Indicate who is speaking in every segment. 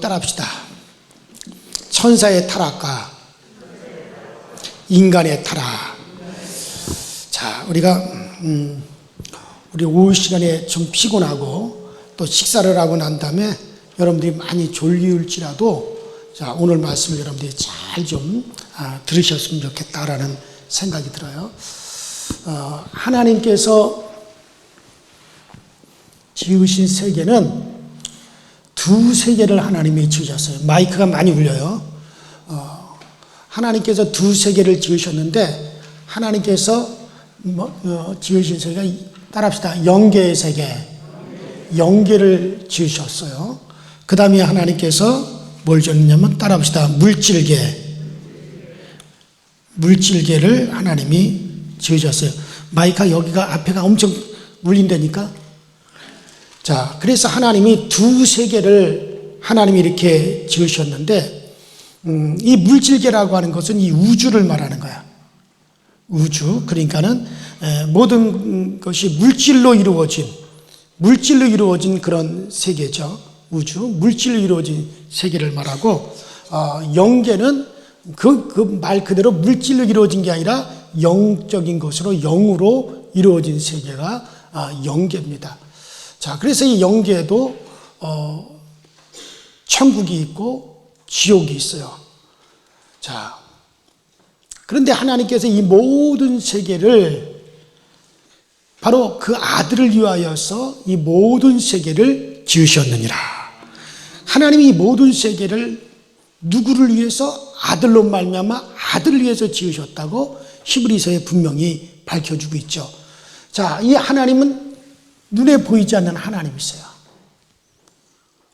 Speaker 1: 한번 따라합시다. 천사의 타락과 인간의 타락. 자, 우리가 우리 오후 시간에 좀 피곤하고 또 식사를 하고 난 다음에 여러분들이 많이 졸릴지라도 자, 오늘 말씀을 여러분들이 잘 좀 들으셨으면 좋겠다라는 생각이 들어요. 하나님께서 지으신 세계는 두 세계를 하나님이 지으셨어요. 마이크가 많이 울려요. 하나님께서 두 세계를 지으셨는데 하나님께서 지으신 세계가 따라합시다. 영계의 세계, 영계를 지으셨어요. 그 다음에 하나님께서 뭘 지었냐면 따라합시다. 물질계를 하나님이 지으셨어요. 마이크가 여기가 앞에가 엄청 울린다니까. 자, 그래서 하나님이 두 세계를 하나님이 이렇게 지으셨는데 이 물질계라고 하는 것은 이 우주를 말하는 거야. 우주. 그러니까는 모든 것이 물질로 이루어진 그런 세계죠. 우주. 물질로 이루어진 세계를 말하고 영계는 그 말 그대로 물질로 이루어진 게 아니라 영적인 것으로 영으로 이루어진 세계가 영계입니다. 자, 그래서 이 영계에도 천국이 있고 지옥이 있어요. 자, 그런데 하나님께서 이 모든 세계를 바로 그 아들을 위하여서 이 모든 세계를 지으셨느니라. 하나님이 이 모든 세계를 누구를 위해서? 아들로 말미암아 아들을 위해서 지으셨다고 히브리서에 분명히 밝혀주고 있죠. 자, 이 하나님은 눈에 보이지 않는 하나님이세요.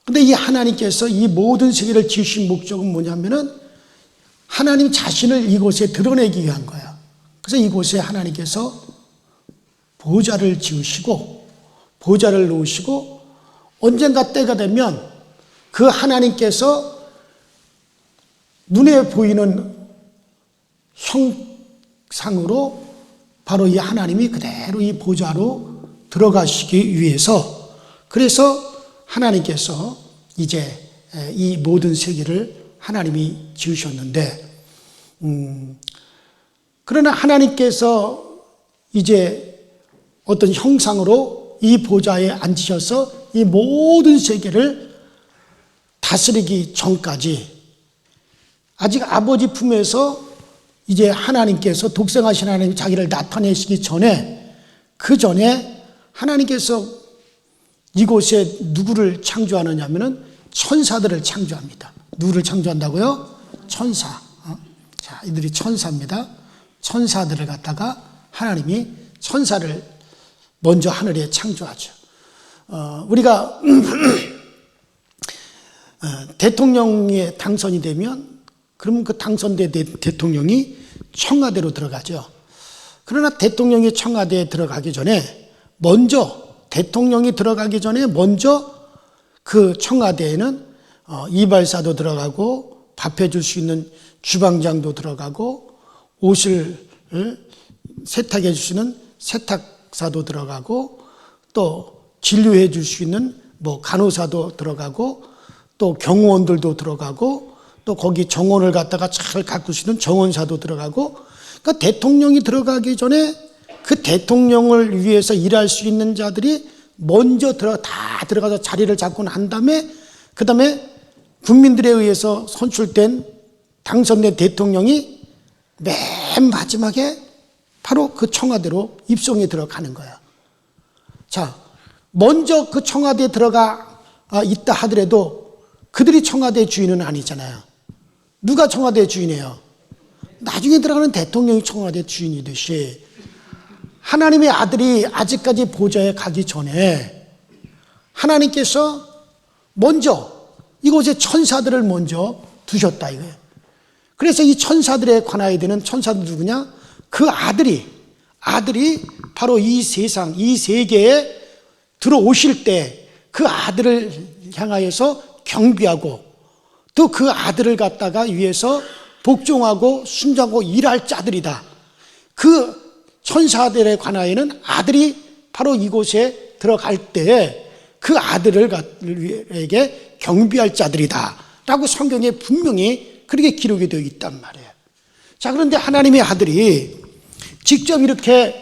Speaker 1: 그런데 이 하나님께서 이 모든 세계를 지으신 목적은 뭐냐면은 하나님 자신을 이곳에 드러내기 위한 거예요. 그래서 이곳에 하나님께서 보좌를 지으시고 보좌를 놓으시고 언젠가 때가 되면 그 하나님께서 눈에 보이는 형상으로 바로 이 하나님이 그대로 이 보좌로 들어가시기 위해서 그래서 하나님께서 이제 이 모든 세계를 하나님이 지으셨는데 그러나 하나님께서 이제 어떤 형상으로 이 보좌에 앉으셔서 이 모든 세계를 다스리기 전까지 아직 아버지 품에서 이제 하나님께서 독생하신 하나님이 자기를 나타내시기 전에 그 전에 하나님께서 이곳에 누구를 창조하느냐면은 천사들을 창조합니다. 누구를 창조한다고요? 천사. 자, 이들이 천사입니다. 천사들을 갖다가 하나님이 천사를 먼저 하늘에 창조하죠. 우리가 대통령에 당선이 되면 그러면 그 당선된 대통령이 청와대로 들어가죠. 그러나 대통령이 청와대에 들어가기 전에 대통령이 들어가기 전에 먼저 그 청와대에는 이발사도 들어가고 밥 해줄 수 있는 주방장도 들어가고 옷을 세탁해 주시는 세탁사도 들어가고 또 진료해 줄 수 있는 간호사도 들어가고 또 경호원들도 들어가고 또 거기 정원을 갖다가 잘 가꾸시는 정원사도 들어가고 그러니까 대통령이 들어가기 전에 그 대통령을 위해서 일할 수 있는 자들이 먼저 다 들어가서 자리를 잡고 난 다음에 그 다음에 국민들에 의해서 선출된 당선된 대통령이 맨 마지막에 바로 그 청와대로 입성에 들어가는 거야. 자, 먼저 그 청와대에 들어가 있다 하더라도 그들이 청와대 주인은 아니잖아요. 누가 청와대 주인이에요? 나중에 들어가는 대통령이 청와대 주인이듯이 하나님의 아들이 아직까지 보좌에 가기 전에 하나님께서 먼저 이곳에 천사들을 먼저 두셨다 이거예요. 그래서 이 천사들에 관하여 되는 천사들 누구냐? 그 아들이 바로 이 세상, 이 세계에 들어오실 때 그 아들을 향하여서 경비하고 또 그 아들을 갖다가 위해서 복종하고 순종하고 일할 자들이다. 그 천사들에 관하여는 아들이 바로 이곳에 들어갈 때 그 아들에게 경비할 자들이다 라고 성경에 분명히 그렇게 기록이 되어 있단 말이에요. 자, 그런데 하나님의 아들이 직접 이렇게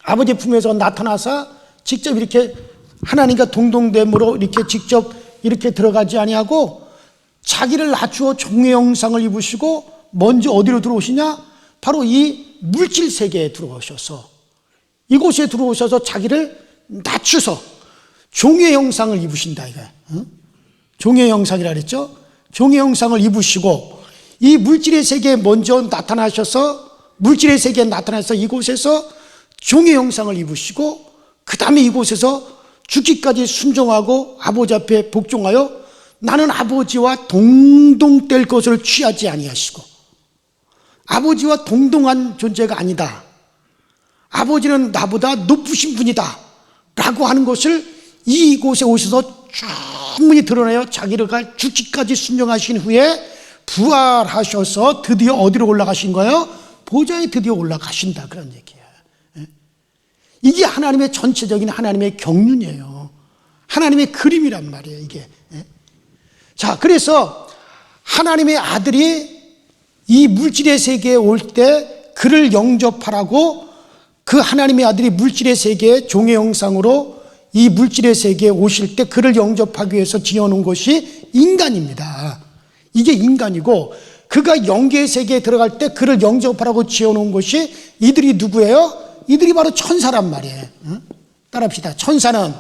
Speaker 1: 아버지 품에서 나타나서 직접 이렇게 하나님과 동등됨으로 이렇게 직접 이렇게 들어가지 아니하고 자기를 낮추어 종의 형상을 입으시고 먼저 어디로 들어오시냐? 바로 이 물질 세계에 들어오셔서 이곳에 들어오셔서 자기를 낮추서 종의 형상을 입으신다 이거. 종의 형상이라 그랬죠? 종의 형상을 입으시고 이 물질의 세계에 먼저 나타나셔서 물질의 세계에 나타나서 이곳에서 종의 형상을 입으시고 그 다음에 이곳에서 죽기까지 순종하고 아버지 앞에 복종하여 나는 아버지와 동등될 것을 취하지 아니하시고 아버지와 동등한 존재가 아니다. 아버지는 나보다 높으신 분이다 라고 하는 것을 이곳에 오셔서 충분히 드러내어 자기가 죽기까지 순종하신 후에 부활하셔서 드디어 어디로 올라가신 거예요? 보좌에 드디어 올라가신다 그런 얘기예요. 이게 하나님의 전체적인 하나님의 경륜이에요. 하나님의 그림이란 말이에요 이게. 자, 그래서 하나님의 아들이 이 물질의 세계에 올 때 그를 영접하라고 그 하나님의 아들이 물질의 세계에 종의 형상으로 이 물질의 세계에 오실 때 그를 영접하기 위해서 지어놓은 것이 인간입니다. 이게 인간이고 그가 영계의 세계에 들어갈 때 그를 영접하라고 지어놓은 것이 이들이 누구예요? 이들이 바로 천사란 말이에요. 따라합시다. 천사는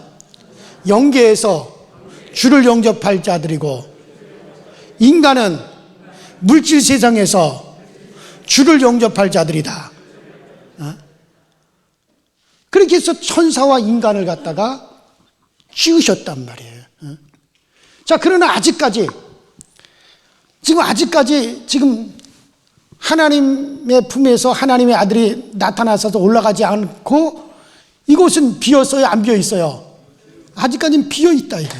Speaker 1: 영계에서 주를 영접할 자들이고 인간은 물질 세상에서 주를 영접할 자들이다. 그렇게 해서 천사와 인간을 갖다가 지으셨단 말이에요. 자, 그러나 아직까지 지금 하나님의 품에서 하나님의 아들이 나타나서 올라가지 않고 이곳은 비었어요? 안 비어 있어요? 아직까지는 비어 있다 이게.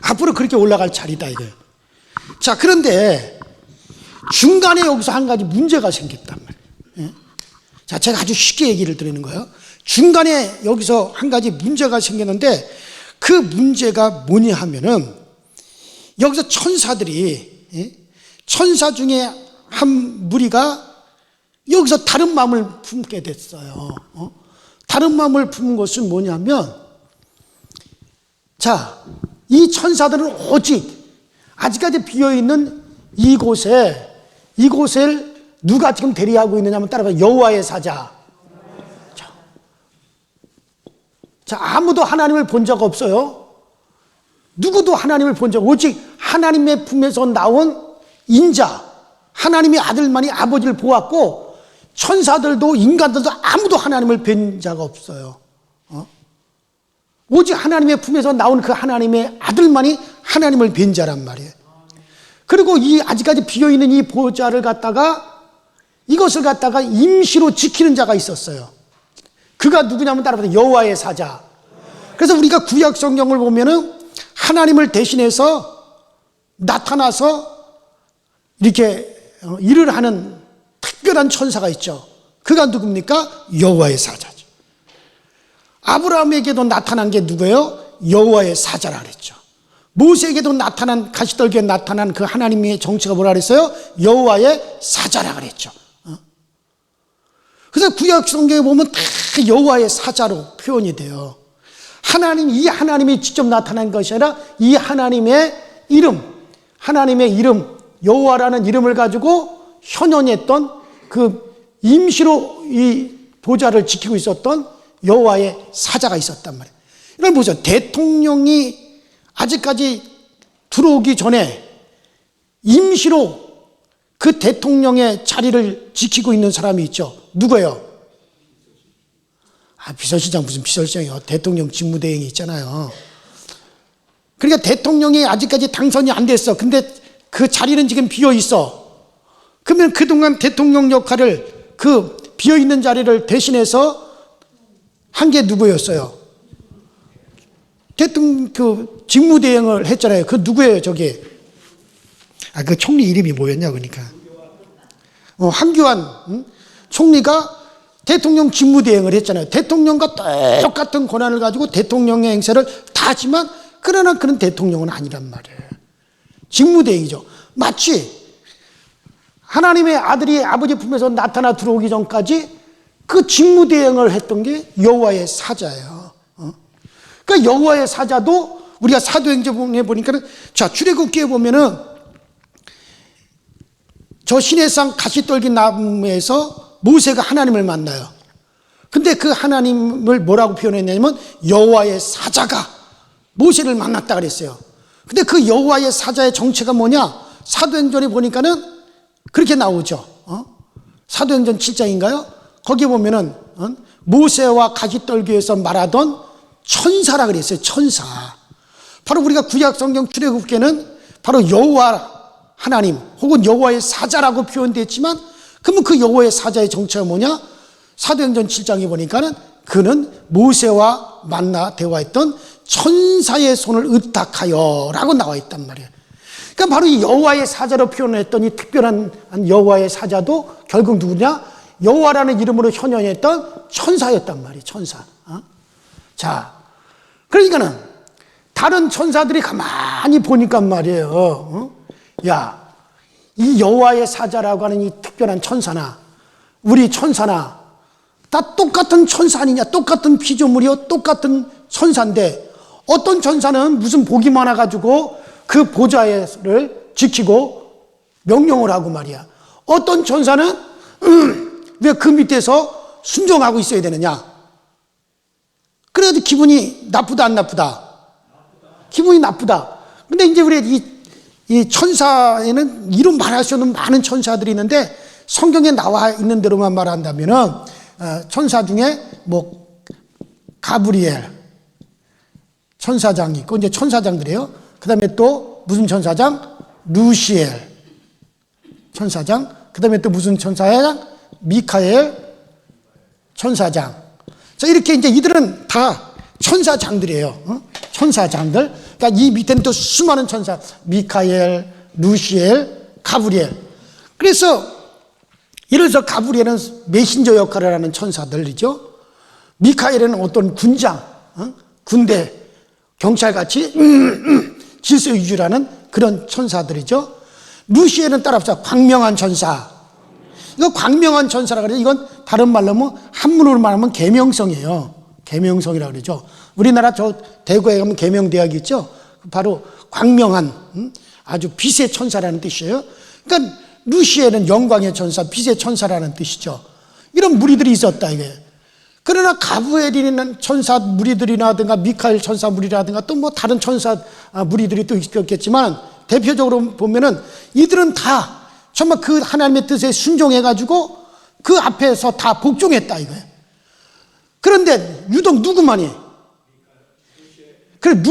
Speaker 1: 앞으로 그렇게 올라갈 자리다 이게. 자, 그런데 중간에 여기서 한 가지 문제가 생겼단 말이에요. 자, 제가 아주 쉽게 얘기를 드리는 거예요. 중간에 여기서 한 가지 문제가 생겼는데 그 문제가 뭐냐 하면은 여기서 천사들이 천사 중에 한 무리가 여기서 다른 마음을 품게 됐어요. 다른 마음을 품은 것은 뭐냐면 자, 이 천사들은 오직 아직까지 비어있는 이곳을 누가 지금 대리하고 있느냐면 따라서 여호와의 사자. 자, 아무도 하나님을 본 적 없어요. 누구도 하나님을 본 적, 오직 하나님의 품에서 나온 인자, 하나님의 아들만이 아버지를 보았고 천사들도 인간들도 아무도 하나님을 뵌 자가 없어요. 오직 하나님의 품에서 나온 그 하나님의 아들만이 하나님을 뵌 자란 말이에요. 그리고 이 아직까지 비어있는 이 보좌를 갖다가 이것을 갖다가 임시로 지키는 자가 있었어요. 그가 누구냐면 따라서 여호와의 사자. 그래서 우리가 구약 성경을 보면은 하나님을 대신해서 나타나서 이렇게 일을 하는 특별한 천사가 있죠. 그가 누굽니까? 여호와의 사자죠. 아브라함에게도 나타난 게 누구예요? 여호와의 사자라 그랬죠. 모세에게도 나타난, 가시떨기에 나타난 그 하나님의 정체가 뭐라 그랬어요? 여호와의 사자라 그랬죠. 그래서 구약 성경에 보면 다 여호와의 사자로 표현이 돼요. 이 하나님이 직접 나타난 것이 아니라 이 하나님의 이름, 여호와라는 이름을 가지고 현현했던 그 임시로 이 보좌를 지키고 있었던 여호와의 사자가 있었단 말이에요. 이걸 보세요. 대통령이 아직까지 들어오기 전에 임시로 그 대통령의 자리를 지키고 있는 사람이 있죠. 누구예요? 비서실장, 무슨 비서실장이요? 대통령 직무대행이 있잖아요. 그러니까 대통령이 아직까지 당선이 안 됐어. 근데 그 자리는 지금 비어 있어. 그러면 그동안 대통령 역할을 그 비어 있는 자리를 대신해서 한 게 누구였어요? 대통령 그 직무대행을 했잖아요. 그 누구예요, 저게? 그 총리 이름이 뭐였냐, 그러니까. 한교안 총리가 대통령 직무대행을 했잖아요. 대통령과 똑같은 권한을 가지고 대통령의 행세를 다 하지만 그러나 그런 대통령은 아니란 말이에요. 직무대행이죠. 마치 하나님의 아들이 아버지 품에서 나타나 들어오기 전까지 그 직무대행을 했던 게 여호와의 사자예요. 그러니까 여호와의 사자도 우리가 사도행전에 보니까는, 자, 출애굽기에 보면은 저 시내산 가시떨기 나무에서 모세가 하나님을 만나요. 근데 그 하나님을 뭐라고 표현했냐면 여호와의 사자가 모세를 만났다 그랬어요. 근데 그 여호와의 사자의 정체가 뭐냐? 사도행전에 보니까는 그렇게 나오죠. 사도행전 7장인가요? 거기 보면은 모세와 가시떨기에서 말하던 천사라 그랬어요. 천사. 바로 우리가 구약 성경 출애굽기에는 바로 여호와 하나님 혹은 여호와의 사자라고 표현됐지만, 그러면 그 여호와의 사자의 정체가 뭐냐? 사도행전 7장에 보니까는 그는 모세와 만나 대화했던 천사의 손을 의탁하여 라고 나와 있단 말이에요. 그러니까 바로 이 여호와의 사자로 표현했던 이 특별한 여호와의 사자도 결국 누구냐? 여호와라는 이름으로 현현했던 천사였단 말이에요. 천사. 자, 그러니까는 다른 천사들이 가만히 보니까 말이에요. 야, 이 여호와의 사자라고 하는 이 특별한 천사나 우리 천사나 다 똑같은 천사 아니냐? 똑같은 피조물이요, 똑같은 천사인데 어떤 천사는 무슨 복이 많아가지고 그 보좌를 지키고 명령을 하고 말이야. 어떤 천사는 왜 그 밑에서 순종하고 있어야 되느냐? 그래도 기분이 나쁘다 안 나쁘다? 기분이 나쁘다. 근데 이제 우리 이 천사에는 이름 말할 수 없는 많은 천사들이 있는데 성경에 나와 있는 대로만 말한다면은 천사 중에 뭐 가브리엘 천사장이 있고, 이제 천사장들이에요. 그 다음에 또 무슨 천사장? 루시엘 천사장. 그 다음에 또 무슨 천사장? 미카엘 천사장. 자, 이렇게 이제 이들은 다 천사장들이에요. 천사장들. 그러니까 이 밑에는 또 수많은 천사, 미카엘, 루시엘, 가브리엘. 그래서 가브리엘은 메신저 역할을 하는 천사들이죠. 미카엘은 어떤 군장, 군대, 경찰같이 질서 유지라는 그런 천사들이죠. 루시엘은 따라합시다. 광명한 천사. 이거 광명한 천사라 그래요. 이건 다른 말로 하면, 한문으로 말하면 계명성이에요. 계명성이라고 그러죠. 우리나라 저 대구에 가면 계명대학이 있죠. 바로 광명한, 아주 빛의 천사라는 뜻이에요. 그러니까 루시엘은 영광의 천사, 빛의 천사라는 뜻이죠. 이런 무리들이 있었다 이게. 그러나 가브리엘이라는 천사 무리들이라든가 미카엘 천사 무리라든가 또 뭐 다른 천사 무리들이 또 있었겠지만, 대표적으로 보면은 이들은 다 정말 그 하나님의 뜻에 순종해가지고 그 앞에서 다 복종했다 이거예요. 그런데 유독 누구만이? 그래,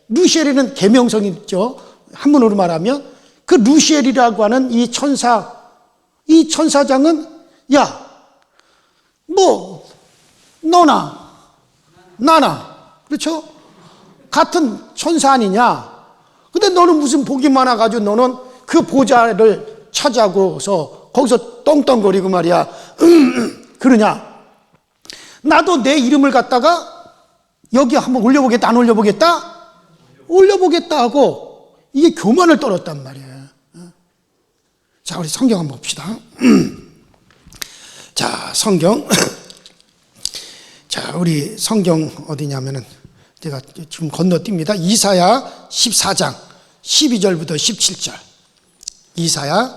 Speaker 1: 루시엘에는 계명성이 있죠. 한문으로 말하면 그 루시엘이라고 하는 이 천사장은, 야, 뭐 너나 나나, 그렇죠? 같은 천사 아니냐? 근데 너는 무슨 복이 많아가지고 너는 그 보좌를 차지하고서 거기서 떵떵거리고 말이야. 그러냐? 나도 내 이름을 갖다가 여기 한번 올려보겠다, 안 올려보겠다? 올려보겠다 하고 이게 교만을 떨었단 말이에요. 자, 우리 성경 한번 봅시다. 자, 성경. 자, 우리 성경 어디냐면은 제가 지금 건너뜁니다. 이사야 14장 12절부터 17절. 이사야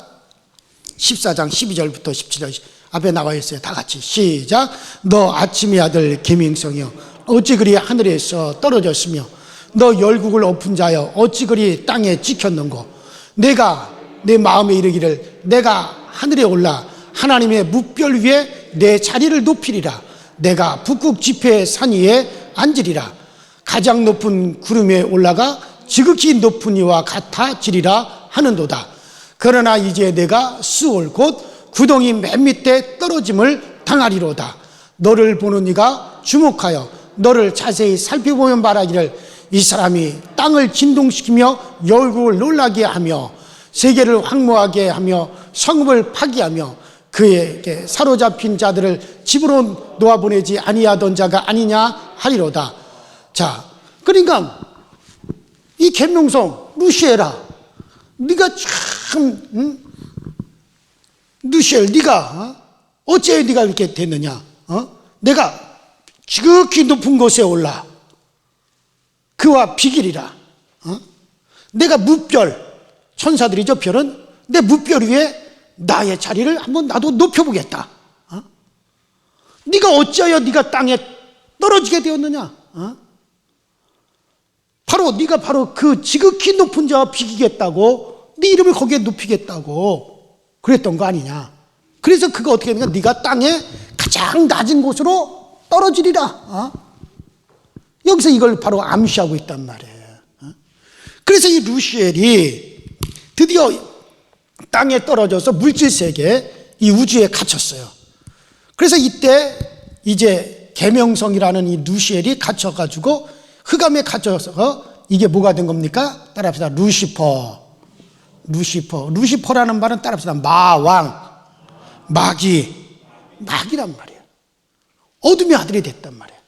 Speaker 1: 14장 12절부터 17절 앞에 나와 있어요. 다 같이 시작. 너 아침의 아들 계명성이여 어찌 그리 하늘에서 떨어졌으며 너 열국을 엎은 자여 어찌 그리 땅에 찍혔는고. 내가 내 마음에 이르기를 내가 하늘에 올라 하나님의 뭇별 위에 내 자리를 높이리라. 내가 북극 지폐의 산 위에 앉으리라. 가장 높은 구름 위에 올라가 지극히 높은 이와 같아지리라 하는도다. 그러나 이제 내가 수올 곧 구덩이 맨 밑에 떨어짐을 당하리로다. 너를 보는 이가 주목하여 너를 자세히 살펴보면 말하기를 이 사람이 땅을 진동시키며 열국을 놀라게 하며 세계를 황무하게 하며 성읍을 파기하며 그에게 사로잡힌 자들을 집으로 놓아보내지 아니하던 자가 아니냐 하리로다. 자, 그러니까 이 계명성 루시엘아, 네가 참 루시엘, 네가 어째 네가 이렇게 됐느냐? 내가 지극히 높은 곳에 올라 그와 비길이라. 내가 무별, 천사들이죠, 별은. 내 무별 위에 나의 자리를 한번 나도 높여보겠다. 네가 어찌하여 네가 땅에 떨어지게 되었느냐? 바로 네가 바로 그 지극히 높은 자와 비기겠다고, 네 이름을 거기에 높이겠다고 그랬던 거 아니냐? 그래서 그거 어떻게 되냐? 네가 땅에 가장 낮은 곳으로 떨어지리라. 여기서 이걸 바로 암시하고 있단 말이에요. 그래서 이 루시엘이 드디어 땅에 떨어져서 물질 세계, 이 우주에 갇혔어요. 그래서 이때 이제 계명성이라는 이 루시엘이 갇혀가지고 흑암에 갇혀서 이게 뭐가 된 겁니까? 따라합시다. 루시퍼라는 말은 따라합시다. 마왕, 마귀란 말이에요. 어둠의 아들이 됐단 말이에요.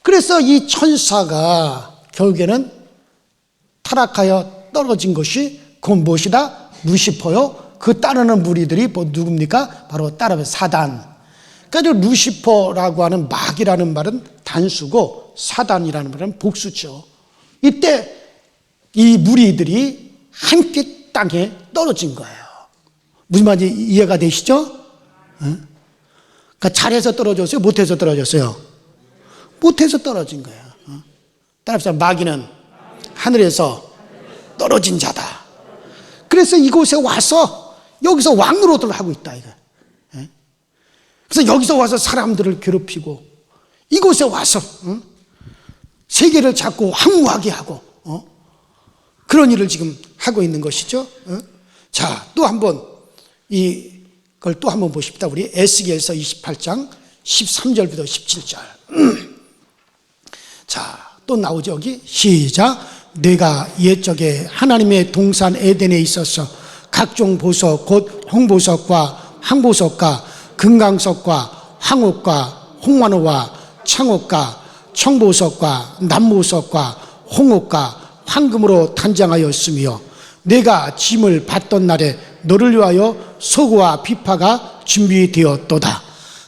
Speaker 1: 그래서 이 천사가 결국에는 타락하여 떨어진 것이 그건 무엇이다? 루시퍼요. 그 따르는 무리들이 뭐 누굽니까? 바로 따라합시다. 사단. 그러니까 루시퍼라고 하는 마귀라는 말은 단수고 사단이라는 말은 복수죠. 이때 이 무리들이 함께 땅에 떨어진 거예요. 무슨 말인지 이해가 되시죠? 그러니까 잘해서 떨어졌어요? 못해서 떨어졌어요? 못해서 떨어진 거예요. 따라합시다. 마귀는 하늘에서 떨어진 자다. 그래서 이곳에 와서 여기서 왕노릇을 하고 있다 이거. 그래서 여기서 와서 사람들을 괴롭히고 이곳에 와서 세계를 자꾸 황무하게 하고 그런 일을 지금 하고 있는 것이죠. 자, 또 한번 이걸 또 한번 보십시다. 우리 에스겔서 28장 13절부터 17절. 자, 또 나오죠. 여기 시작. 내가 옛적에 하나님의 동산 에덴에 있어서 각종 보석 곧 홍보석과 황보석과 금강석과 황옥과 홍만호와 창옥과 청보석과 남보석과 홍옥과 황금으로 단장하였으며 내가 짐을 받던 날에 너를 위하여 소고와 비파가 준비되었도다.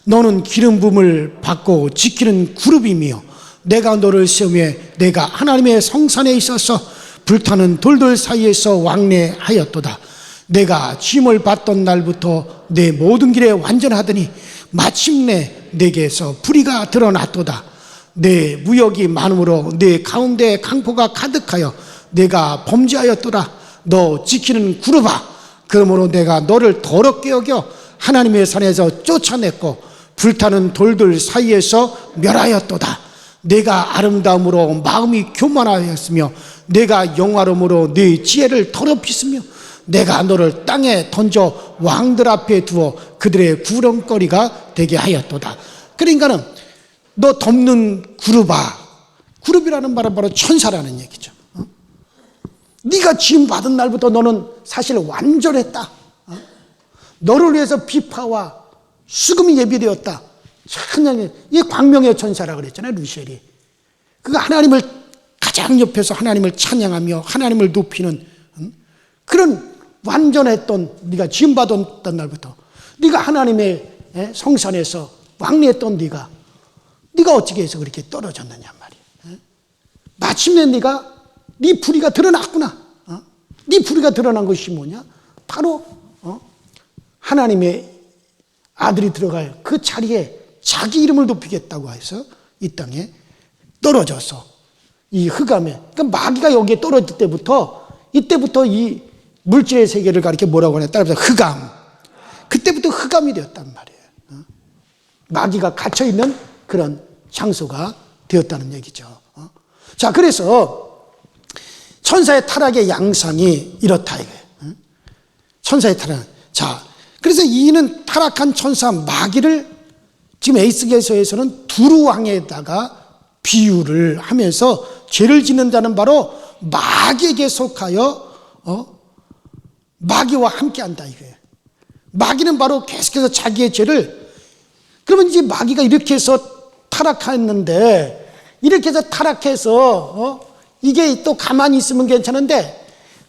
Speaker 1: 너는 기름 부음을 받고 지키는 그룹이며 내가 너를 세우며 내가 하나님의 성산에 있어서 불타는 돌들 사이에서 왕래하였도다. 내가 짐을 받던 날부터 내 모든 길에 완전하더니 마침내 내게서 불의가 드러났도다. 내 무역이 많으므로 내 가운데 강포가 가득하여 내가 범죄하였도다. 너 지키는 그룹아, 그러므로 내가 너를 더럽게 여겨 하나님의 산에서 쫓아냈고 불타는 돌들 사이에서 멸하였도다. 내가 아름다움으로 마음이 교만하였으며 내가 영화로움으로 네 지혜를 더럽히으며 내가 너를 땅에 던져 왕들 앞에 두어 그들의 구렁거리가 되게 하였도다. 그러니까는 너 덮는 그룹아, 그룹이라는 말은 바로 천사라는 얘기죠. 네가 지음 받은 날부터 너는 사실 완전했다. 너를 위해서 비파와 수금이 예비되었다. 천냥이, 이 광명의 천사라 그랬잖아요, 루시엘이. 그가 하나님을 가장 옆에서 하나님을 찬양하며 하나님을 높이는 그런 완전했던, 네가 지음받았던 날부터 네가 하나님의 성산에서 왕래했던 네가 어찌게 해서 그렇게 떨어졌느냐 말이야. 마침내 네가 네 불의가 드러났구나. 네 불의가 드러난 것이 뭐냐? 바로 하나님의 아들이 들어갈 그 자리에 자기 이름을 높이겠다고 해서 이 땅에 떨어져서 이 흑암에, 그러니까 마귀가 여기에 떨어질 때부터, 이때부터 이 물질의 세계를 가리켜 뭐라고 하냐? 따라서 흑암. 그때부터 흑암이 되었단 말이에요. 마귀가 갇혀있는 그런 장소가 되었다는 얘기죠. 자, 그래서 천사의 타락의 양상이 이렇다 이거예요. 천사의 타락. 자, 그래서 이는 타락한 천사 마귀를 지금 에스겔서에서는 두루왕에다가 비유를 하면서 죄를 짓는 자는 바로 마귀에게 속하여 마귀와 함께한다 이거예요. 마귀는 바로 계속해서 자기의 죄를, 그러면 이제 마귀가 이렇게 해서 타락했는데, 이렇게 해서 타락해서 이게 또 가만히 있으면 괜찮은데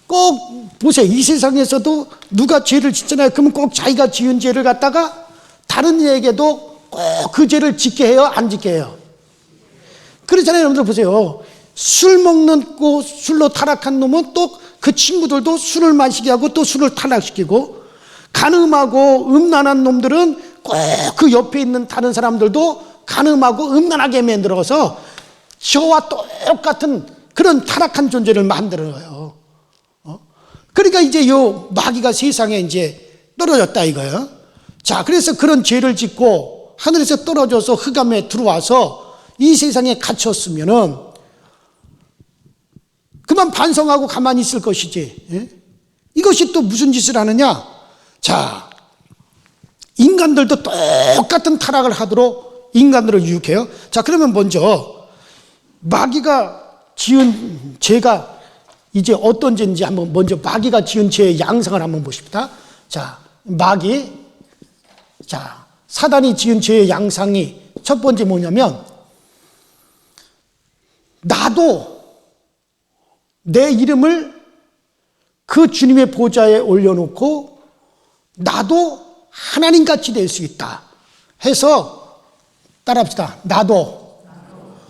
Speaker 1: 꼭 보세요. 이 세상에서도 누가 죄를 짓잖아요. 그러면 꼭 자기가 지은 죄를 갖다가 다른 이에게도 꼭 그 죄를 짓게 해요? 안 짓게 해요? 그렇잖아요. 여러분들 보세요. 술 먹는 거 술로 타락한 놈은 또 그 친구들도 술을 마시게 하고 또 술을 타락시키고, 간음하고 음란한 놈들은 꼭 그 옆에 있는 다른 사람들도 간음하고 음란하게 만들어서 저와 똑같은 그런 타락한 존재를 만들어요. 그러니까 이제 요 마귀가 세상에 이제 떨어졌다 이거예요. 자, 그래서 그런 죄를 짓고 하늘에서 떨어져서 흑암에 들어와서 이 세상에 갇혔으면은 그만 반성하고 가만히 있을 것이지. 예? 이것이 또 무슨 짓을 하느냐? 자, 인간들도 똑같은 타락을 하도록 인간들을 유혹해요. 자, 그러면 먼저 마귀가 지은 죄가 이제 어떤 죄인지 한번 먼저 마귀가 지은 죄의 양상을 한번 보십시다. 자, 마귀, 자, 사단이 지은 죄의 양상이 첫 번째 뭐냐면, 나도 내 이름을 그 주님의 보좌에 올려놓고 나도 하나님같이 될 수 있다 해서, 따라합시다. 나도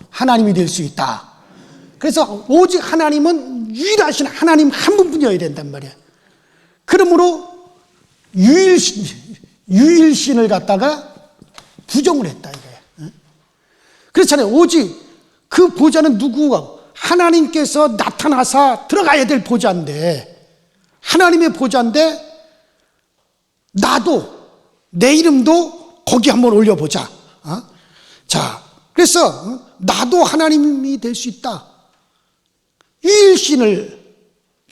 Speaker 1: 하나님이 될 수 있다. 그래서 오직 하나님은 유일하신 하나님 한 분뿐이어야 된단 말이야. 그러므로 유일신을 갖다가 부정을 했다 이거야. 그렇잖아요. 오직 그 보좌는 누구가? 하나님께서 나타나서 들어가야 될 보좌인데, 하나님의 보좌인데 나도 내 이름도 거기 한번 올려보자. 자, 그래서 나도 하나님이 될 수 있다. 유일신을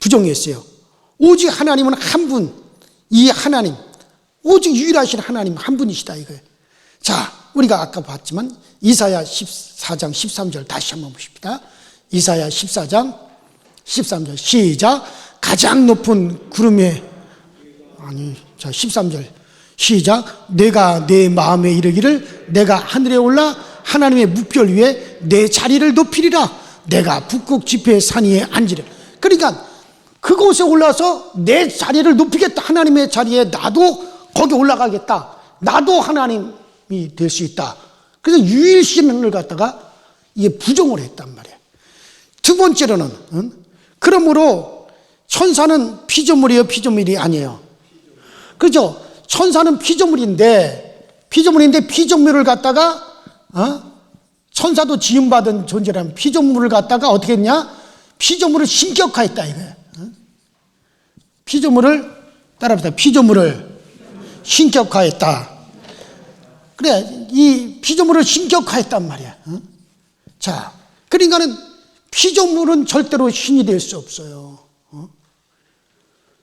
Speaker 1: 부정했어요. 오직 하나님은 한 분, 이 하나님, 오직 유일하신 하나님 한 분이시다 이거예요. 자, 우리가 아까 봤지만 이사야 14장 13절 다시 한번 보십시다. 이사야 14장 13절 시작. 가장 높은 구름에, 자 13절 시작. 내가 내 마음에 이르기를 내가 하늘에 올라 하나님의 무별 위에 내 자리를 높이리라. 내가 북극 지폐의 산 위에 앉으리라. 그러니까 그곳에 올라서 내 자리를 높이겠다. 하나님의 자리에 나도 거기 올라가겠다. 나도 하나님이 될 수 있다. 그래서 유일신을 갖다가 이게 부정을 했단 말이에요. 두 번째로는 그러므로 천사는 피조물이에요, 피조물이 아니에요? 그죠? 천사는 피조물인데 피조물을 갖다가 천사도 지음받은 존재라면 피조물을 갖다가 어떻게 했냐? 피조물을 신격화했다 이거예요. 피조물을 따라합시다. 피조물을 신격화했다. 그래, 이 피조물을 신격화했단 말이야. 자, 그러니까는 피조물은 절대로 신이 될 수 없어요.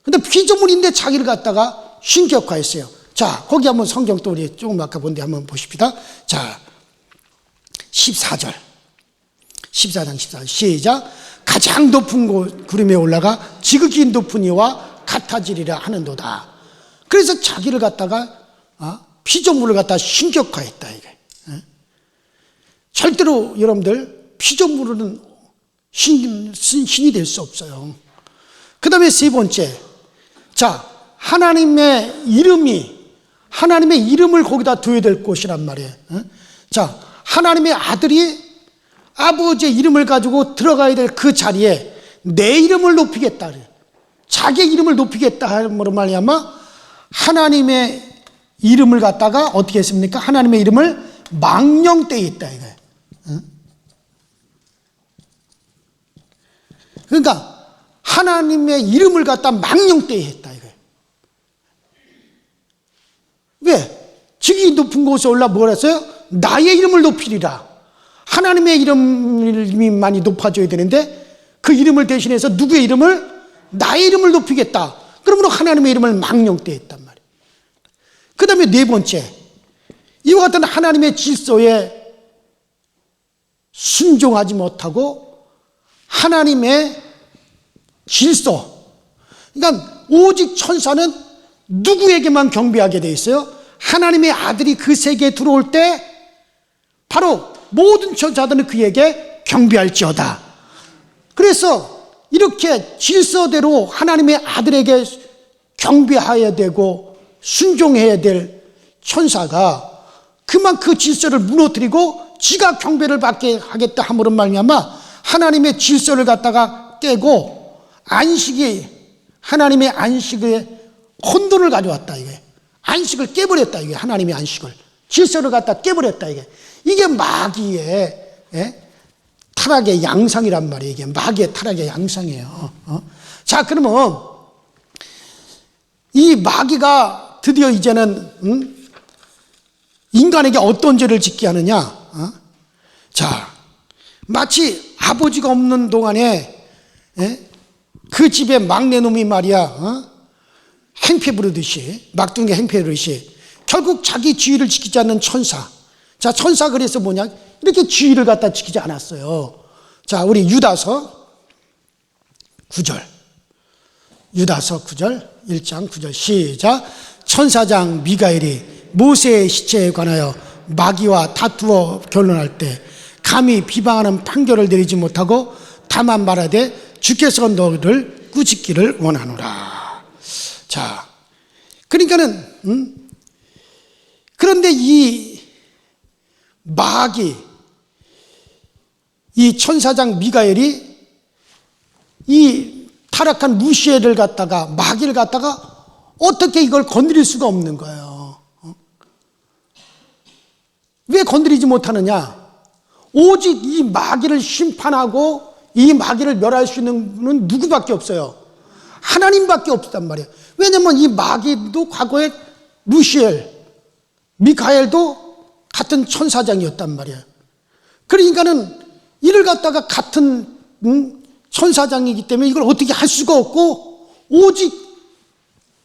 Speaker 1: 근데 피조물인데 자기를 갖다가 신격화했어요. 자, 거기 한번 성경 또 우리 조금 아까 본데 한번 보십시다. 자, 14장 14절 시작. 가장 높은 구름에 올라가 지극히 높은 이와 같아지리라 하는도다. 그래서 자기를 갖다가 피조물을 갖다가 신격화했다 이게. 절대로 여러분들 피조물은 신이 될 수 없어요. 그 다음에 세 번째, 자, 하나님의 이름을 거기다 둬야 될 것이란 말이에요. 자, 하나님의 아들이 아버지의 이름을 가지고 들어가야 될 그 자리에 내 이름을 높이겠다. 자기의 이름을 높이겠다 하므로 말미암아 하나님의 이름을 갖다가 어떻게 했습니까? 하나님의 이름을 망령되이 했다 이거예요. 그러니까 하나님의 이름을 갖다 망령되이 했다 이거예요. 왜? 지극히 높은 곳에 올라 뭘 했어요? 나의 이름을 높이리라. 하나님의 이름이 많이 높아져야 되는데 그 이름을 대신해서 누구의 이름을? 나의 이름을 높이겠다. 그러므로 하나님의 이름을 망령되이 했단 말이에요. 그 다음에 네 번째, 이와 같은 하나님의 질서에 순종하지 못하고 하나님의 질서, 그러니까 오직 천사는 누구에게만 경배하게 돼 있어요? 하나님의 아들이 그 세계에 들어올 때 바로 모든 천사들은 그에게 경배할지어다. 그래서 이렇게 질서대로 하나님의 아들에게 경배해야 되고 순종해야 될 천사가 그만 그 질서를 무너뜨리고 지가 경배를 받게 하겠다 함으로 말미암아 하나님의 질서를 갖다가 깨고 하나님의 안식에 혼돈을 가져왔다. 이게 안식을 깨버렸다. 이게 하나님의 안식을 질서를 갖다 깨버렸다. 이게 마귀의 타락의 양상이란 말이에요. 이게 마귀의 타락의 양상이에요. 자, 그러면 이 마귀가 드디어 이제는 인간에게 어떤 죄를 짓게 하느냐? 자, 마치 아버지가 없는 동안에 그 집의 막내놈이 말이야 행패 부르듯이 막둥이 행패 부르듯이 결국 자기 지위를 지키지 않는 천사. 자, 천사 그래서 뭐냐? 이렇게 지위를 갖다 지키지 않았어요. 자, 우리 유다서 9절 1장 9절 시작. 천사장 미가엘이 모세의 시체에 관하여 마귀와 다투어 결론할 때 감히 비방하는 판결을 내리지 못하고 다만 말하되 주께서 너를 꾸짖기를 원하노라. 자, 그러니까는 그런데 이 마귀, 이 천사장 미가엘이 이 타락한 루시엘을 갖다가 마귀를 갖다가 어떻게 이걸 건드릴 수가 없는 거예요. 왜 건드리지 못하느냐? 오직 이 마귀를 심판하고 이 마귀를 멸할 수 있는 분은 누구밖에 없어요. 하나님밖에 없단 말이에요. 왜냐하면 이 마귀도 과거에 루시엘, 미카엘도 같은 천사장이었단 말이에요. 그러니까는 이를 갖다가 같은 천사장이기 때문에 이걸 어떻게 할 수가 없고 오직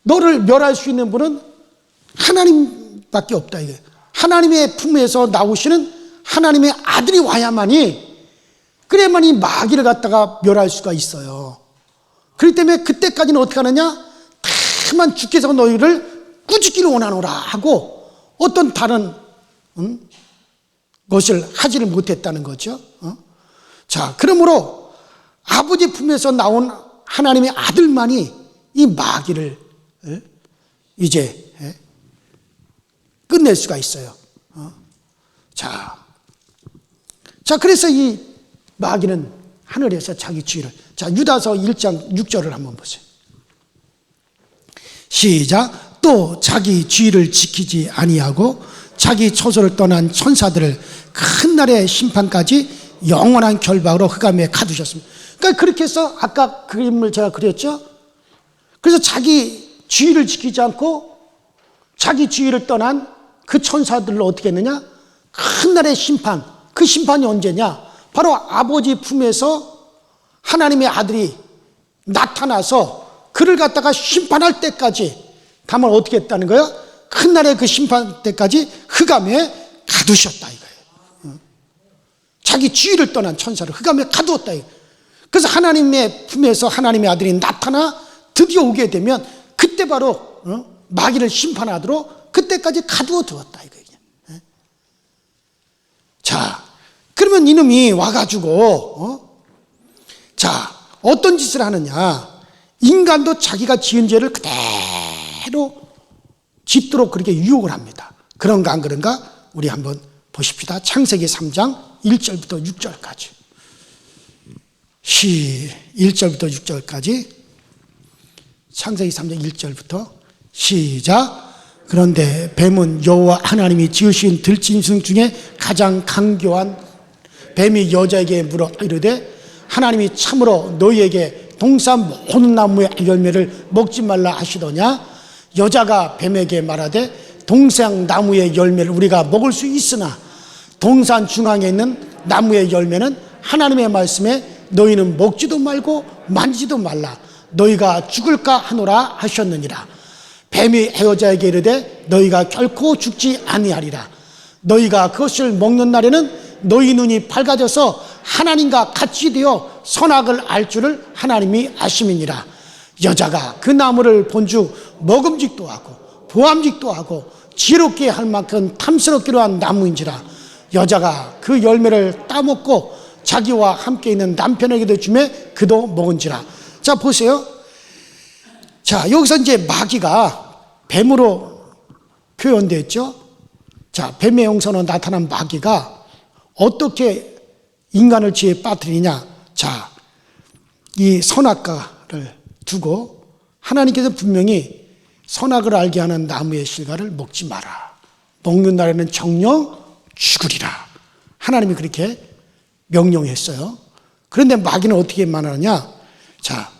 Speaker 1: 너를 멸할 수 있는 분은 하나님밖에 없다. 이게 하나님의 품에서 나오시는 하나님의 아들이 와야만이 그래야만 이 마귀를 갖다가 멸할 수가 있어요. 그렇기 때문에 그때까지는 어떻게 하느냐? 다만 주께서 너희를 꾸짖기를 원하노라 하고 어떤 다른 것을 하지를 못했다는 거죠. 자, 그러므로 아버지 품에서 나온 하나님의 아들만이 이 마귀를 이제 끝낼 수가 있어요. 자, 그래서 이 마귀는 하늘에서 자기 지위를, 자, 유다서 1장 6절을 한번 보세요. 시작. 또 자기 지위를 지키지 아니하고 자기 처소를 떠난 천사들을 큰 날의 심판까지 영원한 결박으로 흑암에 가두셨습니다. 그러니까 그렇게 해서 아까 그림을 제가 그렸죠. 그래서 자기 지위를 지키지 않고 자기 지위를 떠난 그 천사들을 어떻게 했느냐? 큰 날의 심판. 그 심판이 언제냐? 바로 아버지 품에서 하나님의 아들이 나타나서 그를 갖다가 심판할 때까지 다만 어떻게 했다는 거예요? 큰 날의 그 심판 때까지 흑암에 가두셨다 이거예요. 자기 지위를 떠난 천사를 흑암에 가두었다 이거예요. 그래서 하나님의 품에서 하나님의 아들이 나타나 드디어 오게 되면 그때 바로 마귀를 심판하도록 그때까지 가두어 두었다 이거예요. 자, 그러면 이놈이 와가지고 자, 어떤 짓을 하느냐? 인간도 자기가 지은 죄를 그대로 짓도록 그렇게 유혹을 합니다. 그런가 안 그런가? 우리 한번 보십시다. 창세기 3장 1절부터 6절까지 1절부터 6절까지 창세기 3장 1절부터 시작. 그런데 뱀은 여호와 하나님이 지으신 들짐승 중에 가장 강교한 뱀이 여자에게 물어 이르되 하나님이 참으로 너희에게 동산 모든 나무의 열매를 먹지 말라 하시더냐? 여자가 뱀에게 말하되 동산 나무의 열매를 우리가 먹을 수 있으나 동산 중앙에 있는 나무의 열매는 하나님의 말씀에 너희는 먹지도 말고 만지도 말라 너희가 죽을까 하노라 하셨느니라. 뱀이 여자에게 이르되 너희가 결코 죽지 아니하리라. 너희가 그것을 먹는 날에는 너희 눈이 밝아져서 하나님과 같이 되어 선악을 알 줄을 하나님이 아심이니라. 여자가 그 나무를 본즉 먹음직도 하고 보암직도 하고 지혜롭게 할 만큼 탐스럽기로 한 나무인지라. 여자가 그 열매를 따먹고 자기와 함께 있는 남편에게도 주매 그도 먹은지라. 자, 보세요. 자, 여기서 이제 마귀가 뱀으로 표현됐죠. 자, 뱀의 형상으로 나타난 마귀가 어떻게 인간을 지혜에 빠뜨리냐. 자, 이 선악과를 두고 하나님께서 분명히 선악을 알게 하는 나무의 실과를 먹지 마라. 먹는 날에는 정령 죽으리라. 하나님이 그렇게 명령했어요. 그런데 마귀는 어떻게 말하느냐. 자,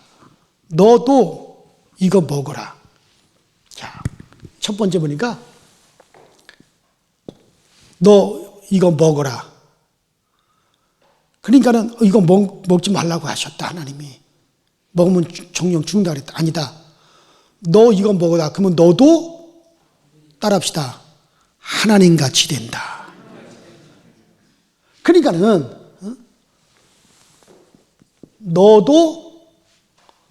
Speaker 1: 너도 이거 먹어라. 자, 첫 번째 보니까 너 이거 먹어라. 그러니까는 이거 먹지 말라고 하셨다. 하나님이. 먹으면 정령 죽는다 그랬다. 아니다. 너 이거 먹어라. 그러면 너도 따라합시다. 하나님같이 된다. 그러니까는 너도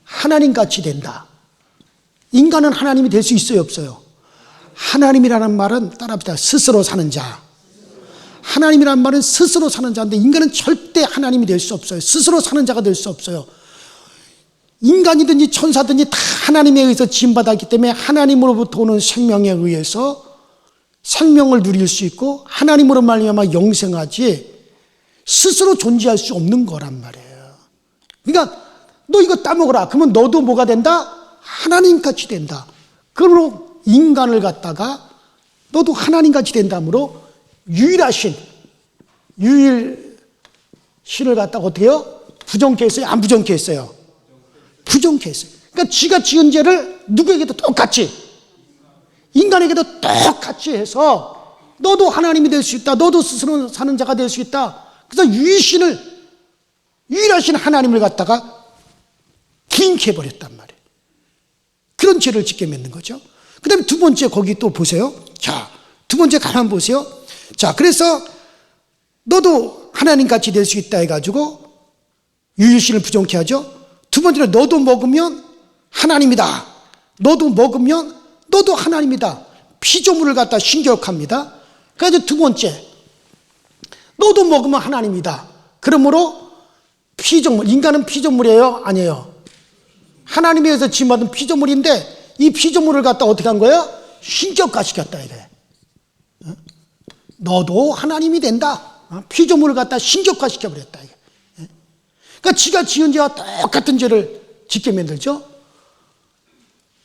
Speaker 1: 하나님같이 된다. 인간은 하나님이 될 수 있어요, 없어요? 하나님이라는 말은 따라합시다. 스스로 사는 자. 하나님이라는 말은 스스로 사는 자인데 인간은 절대 하나님이 될 수 없어요. 스스로 사는 자가 될 수 없어요. 인간이든지 천사든지 다 하나님에 의해서 지음받았기 때문에 하나님으로부터 오는 생명에 의해서 생명을 누릴 수 있고 하나님으로 말미암아 영생하지 스스로 존재할 수 없는 거란 말이에요. 그러니까 너 이거 따먹어라. 그러면 너도 뭐가 된다? 하나님같이 된다. 그러므로 인간을 갖다가 너도 하나님같이 된다므로 유일하신 유일신을 갖다가 어떻게 해요? 부정케 했어요? 안 부정케 했어요? 부정케 했어요. 그러니까 지가 지은 죄를 누구에게도 똑같이 인간에게도 똑같이 해서 너도 하나님이 될 수 있다. 너도 스스로 사는 자가 될 수 있다. 그래서 유일하신 하나님을 갖다가 부인케 해버렸단 말이에요. 그런 죄를 짓게 만든 거죠. 그 다음에 두 번째 거기 또 보세요. 자, 두 번째 가만 보세요. 자, 그래서 너도 하나님같이 될 수 있다 해가지고 유일신을 부정케 하죠. 두 번째로 너도 먹으면 하나님이다. 너도 먹으면 너도 하나님이다. 피조물을 갖다 신격합니다. 그래서 두 번째 너도 먹으면 하나님이다. 그러므로 피조물, 인간은 피조물이에요? 아니에요. 하나님에 의해서 지음받은 피조물인데 이 피조물을 갖다 어떻게 한 거예요? 신격화시켰다 이래. 너도 하나님이 된다. 피조물을 갖다 신격화시켜버렸다 이게. 그러니까 지가 지은 죄와 똑같은 죄를 짓게 만들죠.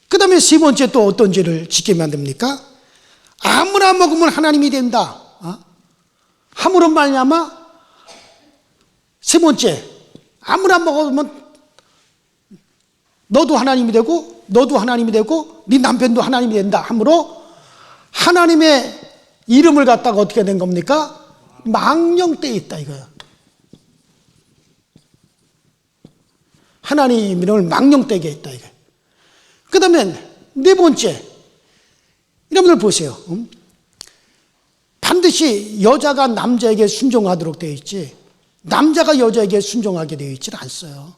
Speaker 1: 그 다음에 세 번째 또 어떤 죄를 짓게 만듭니까? 아무나 먹으면 하나님이 된다. 함으로 말미암아 세 번째 아무나 먹으면 너도 하나님이 되고 너도 하나님이 되고 네 남편도 하나님이 된다 함으로 하나님의 이름을 갖다가 어떻게 된 겁니까? 망령되어 있다 이거예요. 하나님 이름을 망령되게 했다 이거예요. 그 다음에 네 번째 여러분들 보세요. 반드시 여자가 남자에게 순종하도록 되어 있지 남자가 여자에게 순종하게 되어 있지는 않어요.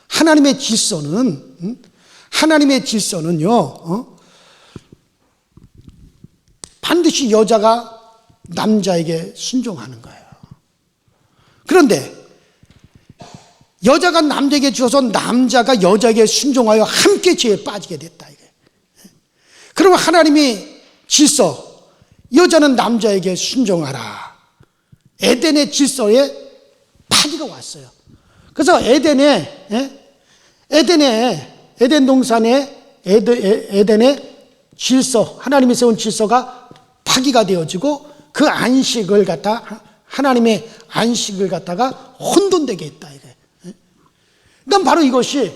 Speaker 1: 하나님의 질서는요 반드시 여자가 남자에게 순종하는 거예요. 그런데 여자가 남자에게 주어서 남자가 여자에게 순종하여 함께 죄에 빠지게 됐다 이게. 그러면 하나님이 질서 여자는 남자에게 순종하라. 에덴의 질서에 파괴가 왔어요. 그래서 에덴 동산에 에덴의 질서, 하나님이 세운 질서가 파괴가 되어지고 그 안식을 갖다 하나님의 안식을 갖다가 혼돈되게 했다 이게. 그러니까 바로 이것이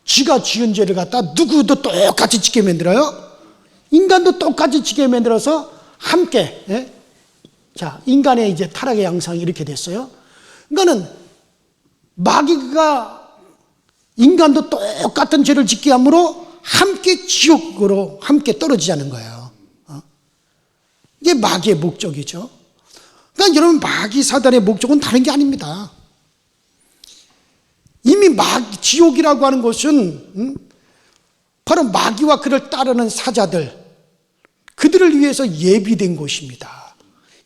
Speaker 1: 지가 지은 죄를 갖다 누구도 똑같이 짓게 만들어요. 인간도 똑같이 짓게 만들어서 함께 자 인간의 이제 타락의 양상이 이렇게 됐어요. 그러니까는 마귀가 인간도 똑같은 죄를 짓게 함으로 함께 지옥으로 함께 떨어지자는 거예요. 이게 마귀의 목적이죠. 그러니까 여러분 마귀 사단의 목적은 다른 게 아닙니다. 이미 지옥이라고 하는 것은 바로 마귀와 그를 따르는 사자들 그들을 위해서 예비된 곳입니다.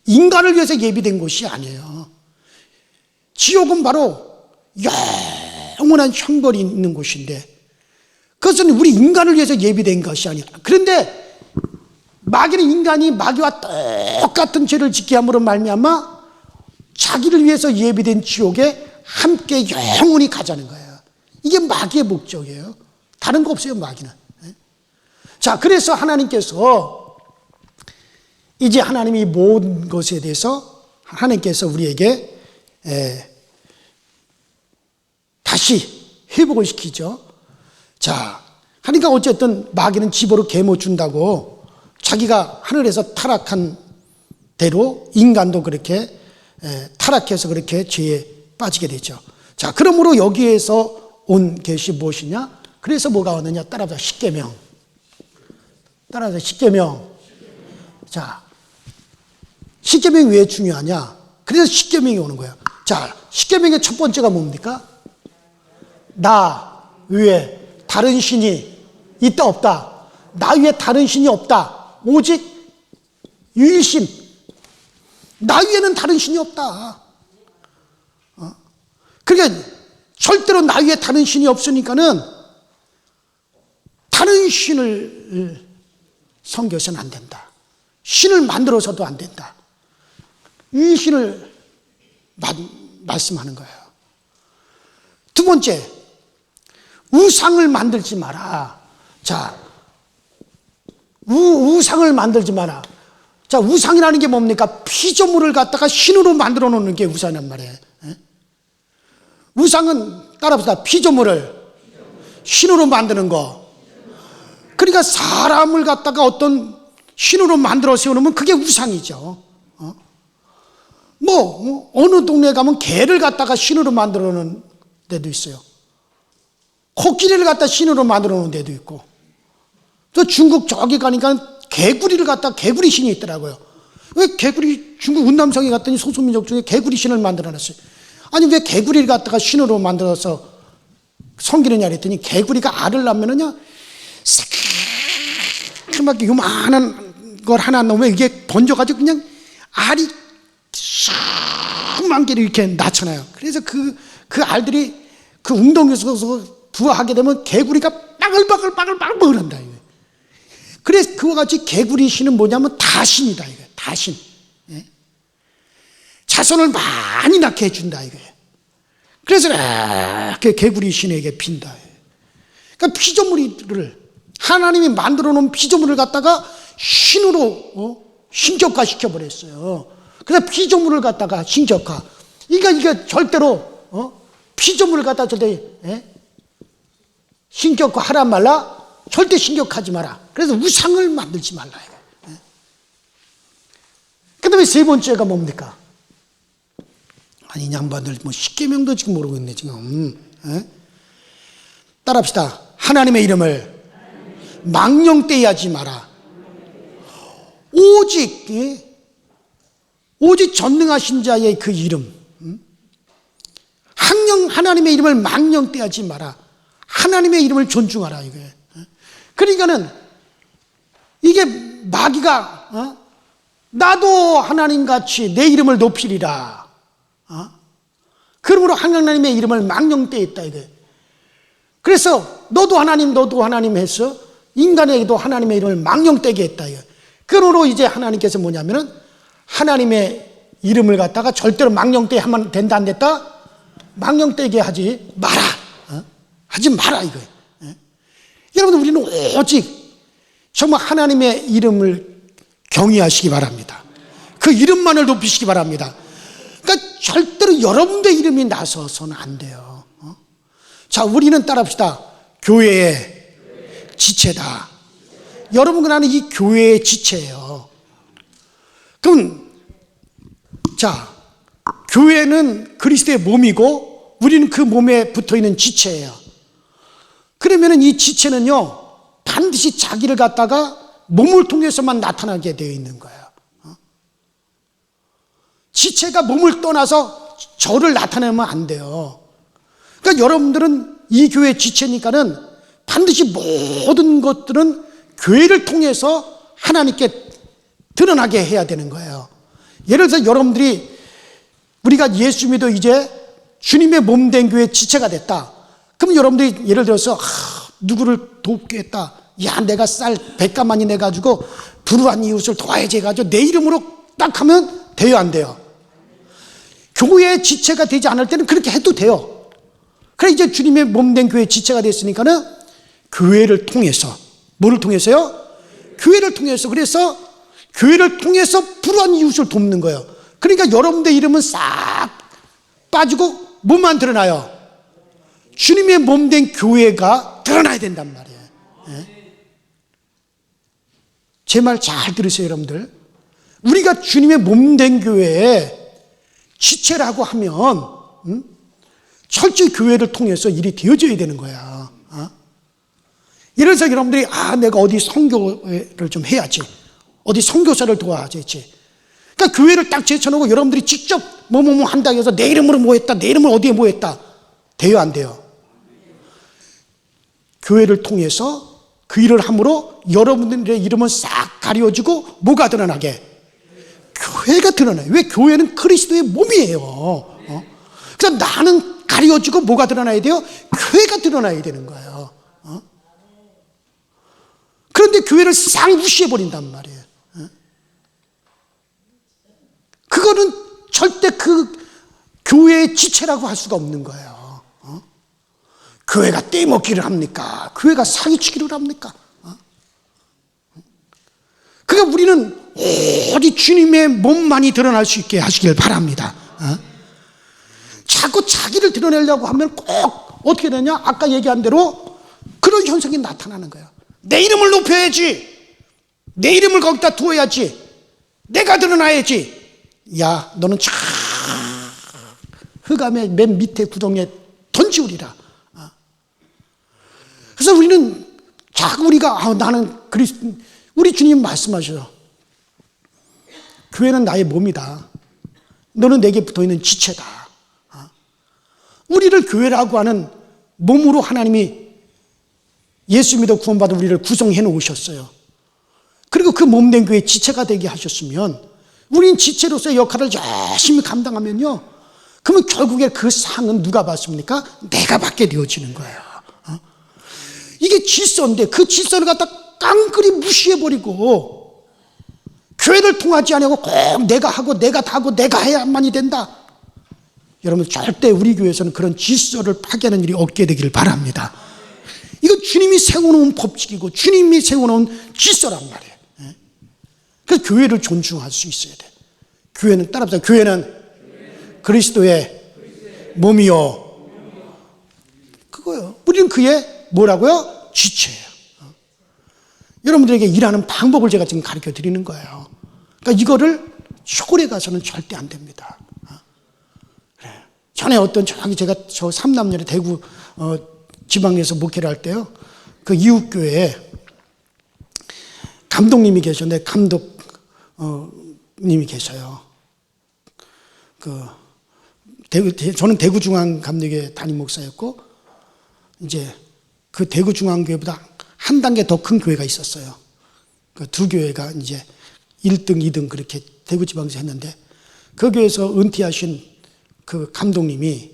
Speaker 1: 인간을 위해서 예비된 곳이 아니에요. 지옥은 바로 영원한 형벌이 있는 곳인데 그것은 우리 인간을 위해서 예비된 것이 아니라. 그런데 마귀는 인간이 마귀와 똑같은 죄를 짓게 함으로 말미암아 자기를 위해서 예비된 지옥에 함께 영원히 가자는 거예요. 이게 마귀의 목적이에요. 다른 거 없어요, 마귀는. 자, 그래서 하나님께서 이제 하나님이 모든 것에 대해서 하나님께서 우리에게 다시 회복을 시키죠. 자, 하니까 어쨌든 마귀는 집으로 계모 준다고 자기가 하늘에서 타락한 대로 인간도 그렇게 타락해서 그렇게 죄에 빠지게 되죠. 자, 그러므로 여기에서 온 것이 무엇이냐? 그래서 뭐가 왔느냐? 따라서 십계명. 따라서 십계명. 자, 십계명이 왜 중요하냐? 그래서 십계명이 오는 거예요. 자, 십계명의 첫 번째가 뭡니까? 나 외에 다른 신이 있다 없다. 나 위에 다른 신이 없다. 오직 유일신. 나 위에는 다른 신이 없다. 그러니까 절대로 나 위에 다른 신이 없으니까는 다른 신을 섬겨서는 안 된다. 신을 만들어서도 안 된다. 유일신을 말씀하는 거예요. 두 번째, 우상을 만들지 마라. 자, 우상을 만들지 마라. 자, 우상이라는 게 뭡니까? 피조물을 갖다가 신으로 만들어 놓는 게 우상이란 말이에요. 우상은 따라합시다. 피조물을 신으로 만드는 거. 그러니까 사람을 갖다가 어떤 신으로 만들어 세우면 그게 우상이죠. 어느 동네에 가면 개를 갖다가 신으로 만들어 놓은 데도 있어요. 코끼리를 갖다 신으로 만들어 놓은 데도 있고, 또 중국 저기 가니까 개구리를 갖다 개구리 신이 있더라고요. 왜 개구리, 중국 운남성에 갔더니 소수민족 중에 개구리 신을 만들어 놨어요. 아니, 왜 개구리를 갖다가 신으로 만들어서 섬기느냐 그랬더니 개구리가 알을 낳으면은요, 새까맣게 요만한 걸 하나 넣으면 이게 번져가지고 그냥 알이 수만 개를 이렇게 낳잖아요. 그래서 그 알들이 그 웅덩이에서 부화하게 되면 개구리가 빠글빠글 먹으란다. 그래서 그와 같이 개구리 신은 뭐냐면 다신이다. 이거 다신. 자손을 많이 낳게 해준다. 이거. 그래서 이렇게 개구리 신에게 빈다. 그러니까 피조물을 하나님이 만들어 놓은 피조물을 갖다가 신으로 신격화 시켜버렸어요. 그래서 피조물을 갖다가 신격화. 그러니까 이게 절대로 피조물을 갖다 절대 신격화 하란 말라. 절대 신격하지 마라. 그래서 우상을 만들지 말라. 그 다음에 세 번째가 뭡니까? 아니, 양반들 뭐 십계명도 지금 모르고 있네 지금. 따라합시다. 하나님의 이름을 망령되이 마라. 오직 전능하신 자의 그 이름, 하나님의 이름을 망령되이 마라. 하나님의 이름을 존중하라. 이거예요. 그러니까는 이게 마귀가 나도 하나님같이 내 이름을 높이리라. 그러므로 하나님의 이름을 망령되었다. 이거예요. 그래서 너도 하나님 해서 인간에게도 하나님의 이름을 망령되게 했다. 이거예요. 그러므로 이제 하나님께서 뭐냐면은 하나님의 이름을 갖다가 절대로 망령되게 하면 된다 안 됐다? 망령되게 하지 마라. 하지 마라 이거예요. 여러분, 우리는 오직 정말 하나님의 이름을 경외하시기 바랍니다. 그 이름만을 높이시기 바랍니다. 그러니까 절대로 여러분의 이름이 나서서는 안 돼요. 자, 우리는 따라합시다. 교회의 지체다. 여러분과 나는 이 교회의 지체예요. 그럼 자, 교회는 그리스도의 몸이고 우리는 그 몸에 붙어있는 지체예요. 그러면은 이 지체는요, 반드시 자기를 갖다가 몸을 통해서만 나타나게 되어 있는 거예요. 지체가 몸을 떠나서 저를 나타내면 안 돼요. 그러니까 여러분들은 이 교회의 지체니까는 반드시 모든 것들은 교회를 통해서 하나님께 드러나게 해야 되는 거예요. 예를 들어서 여러분들이 우리가 예수 믿어 이제 주님의 몸 된 교회 지체가 됐다. 그럼 여러분들이 예를 들어서 누구를 돕겠다. 야, 내가 쌀 100가마니 내가지고 불우한 이웃을 도와야지 해가지고 내 이름으로 딱 하면 돼요, 안 돼요? 교회의 지체가 되지 않을 때는 그렇게 해도 돼요. 그래, 이제 주님의 몸 된 교회의 지체가 됐으니까는 교회를 통해서, 뭐를 통해서요? 교회를 통해서. 그래서 교회를 통해서 불우한 이웃을 돕는 거예요. 그러니까 여러분들 이름은 싹 빠지고 뭐만 드러나요? 주님의 몸 된 교회가 드러나야 된단 말이에요. 제 말 잘 들으세요, 여러분들. 우리가 주님의 몸 된 교회에 지체라고 하면 철저히 교회를 통해서 일이 되어져야 되는 거야. 이래서 여러분들이 내가 어디 선교를 좀 해야지, 어디 선교사를 도와야지. 그러니까 교회를 딱 제쳐놓고 여러분들이 직접 뭐뭐뭐 한다 해서 내 이름으로 뭐 했다, 내 이름을 어디에 뭐 했다. 돼요, 안 돼요? 교회를 통해서 그 일을 함으로 여러분들의 이름은 싹 가려지고 뭐가 드러나게? 교회가 드러나요. 왜? 교회는 그리스도의 몸이에요. 그래서 나는 가려지고 뭐가 드러나야 돼요? 교회가 드러나야 되는 거예요. 그런데 교회를 싹 무시해버린단 말이에요. 그거는 절대 그 교회의 지체라고 할 수가 없는 거예요. 교회가 떼먹기를 합니까? 교회가 사기치기를 합니까? 그러니까 우리는 오직 주님의 몸만이 드러날 수 있게 하시길 바랍니다. 자꾸 자기를 드러내려고 하면 꼭 어떻게 되냐? 아까 얘기한 대로 그런 현상이 나타나는 거예요. 내 이름을 높여야지, 내 이름을 거기다 두어야지, 내가 드러나야지. 야, 너는 쫙 흑암의 맨 밑에 구덩이에 던지우리라. 그래서 우리는 자꾸 우리가 나는 우리 주님 말씀하셔요. 교회는 나의 몸이다. 너는 내게 붙어있는 지체다. 우리를 교회라고 하는 몸으로 하나님이 예수 믿어 구원받은 우리를 구성해 놓으셨어요. 그리고 그 몸된 교회의 지체가 되게 하셨으면 우린 지체로서의 역할을 열심히 감당하면요, 그러면 결국에 그 상은 누가 받습니까? 내가 받게 되어지는 거예요. 이게 질서인데 그 질서를 갖다 깡그리 무시해버리고 교회를 통하지 않고 꼭 내가 하고 내가 다 하고 내가 해야만이 된다. 여러분, 절대 우리 교회에서는 그런 질서를 파괴하는 일이 없게 되기를 바랍니다. 이거 주님이 세워놓은 법칙이고 주님이 세워놓은 질서란 말이에요. 그래서 교회를 존중할 수 있어야 돼. 교회는 따라합시다. 교회는 그리스도의 몸이요. 그거요. 우리는 그의 뭐라고요? 지체예요. 여러분들에게 일하는 방법을 제가 지금 가르쳐 드리는 거예요. 그러니까 이거를 시골에 가서는 절대 안 됩니다. 그래. 전에 제가 저 삼남년에 대구 지방에서 목회를 할 때요, 그 이웃교회에 감독님이 계셨는데 감독님이 계셔요. 저는 대구중앙감리교회 담임 목사였고, 이제 그 대구중앙교회보다 한 단계 더 큰 교회가 있었어요. 그 두 교회가 이제 1등, 2등 그렇게 대구지방에서 했는데, 그 교회에서 은퇴하신 그 감독님이